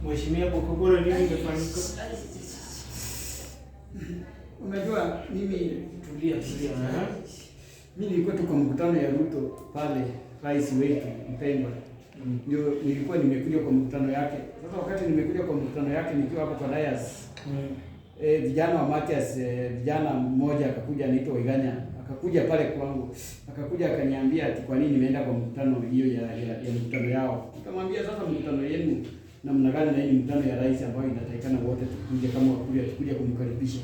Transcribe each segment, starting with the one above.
Mheshimiwa Bokobora, nini kimefanyika? Unajua mimi Tulia. Mimi nilikuwa tu kwa mkutano ya Ruto pale, rais wetu mpendwa. Ndio nilikuwa nimekuja kwa mkutano yake. Sasa wakati nimekuja kwa mkutano yake nikiwa hapo kwa Dayas. Vijana wa Matias, vijana mmoja akakuja anaitwa Iganya, akakuja pale kwangu. Akakuja akaniambia ati kwa nini nimeenda kwa mkutano hiyo ya mkutano yao. Nikamwambia sasa mkutano yenu namna gani, na hii mkutano ya rais ambayo inatakikana wote tukuje kama wakuja kumkaribisha.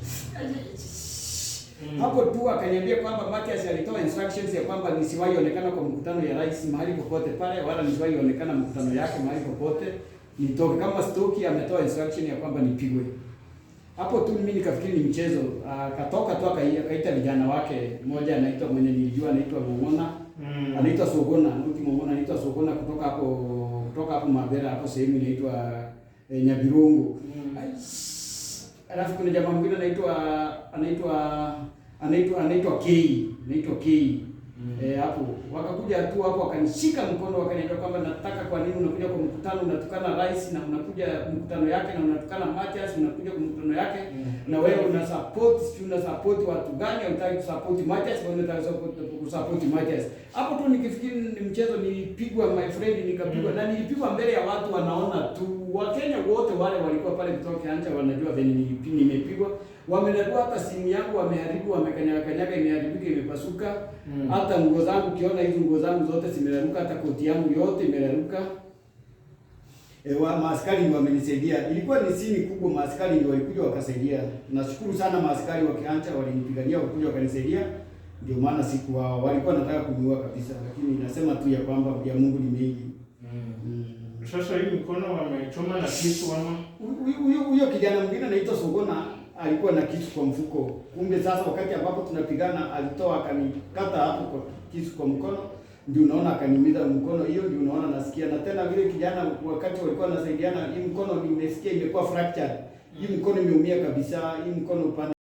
Hapo tu akaniambia kwamba Matias alitoa instructions ya kwamba nisiwahi onekana kwa mkutano ya rais mahali popote pale, wala nisiwahi onekana mkutano yake mahali popote. Nitoke kama stoki, ametoa instruction ya kwamba nipigwe. Hapo tu mimi nikafikiri ni mchezo. Akatoka tu akaita vijana wake, mmoja anaitwa mwenye nilijua anaitwa Mongona, anaitwa Sogona, mtu Mongona anaitwa Sogona kutoka hapo Mabera, hapo sehemu inaitwa Nyabirungu. Alafu kuna jamaa mwingine anaitwa K. Hapo wakakuja tu hapo wakanishika mkono wakaniambia kwamba nataka, kwa nini unakuja kwa mkutano unatukana rais, na unakuja mkutano yake na unatukana Matias, unakuja kwa mkutano yake na wewe una support watu gani? Unataka kusupport Matias au unataka kusupport Matias? Hapo tu nikifikiri ni mchezo, nilipigwa my friend, nikapigwa na nilipigwa mbele ya watu wanaona tu. Wakenya wote wale walikuwa pale kutoka Kianja wanajua vile nimepigwa. Wamenadua hata simu yangu wameharibu, wamekanyaga imeharibika, imepasuka. Hata nguo zangu, ukiona hizo nguo zangu zote zimeraruka, hata koti yangu yote imeraruka. Maaskari wamenisaidia. Ilikuwa ni sini kubwa, maaskari ndio walikuja wakasaidia. Nashukuru sana maaskari wa Kianja walinipigania, wakuja wakanisaidia. Ndio maana siku wao walikuwa nataka kuniua kabisa, lakini nasema tu ya kwamba ya Mungu ni mengi. Sasa hii mkono wamechoma na kisu ama? Huyo kijana mwingine anaitwa Sogona alikuwa na kisu kwa mfuko. Kumbe sasa wakati ambapo tunapigana alitoa akanikata hapo kwa kisu kwa mkono. Ndio unaona akaniumiza mkono, hiyo ndio unaona nasikia. Na tena vile kijana wakati walikuwa wanasaidiana, hii mkono nimesikia imekuwa fractured. Hii mkono imeumia kabisa, hii mkono upande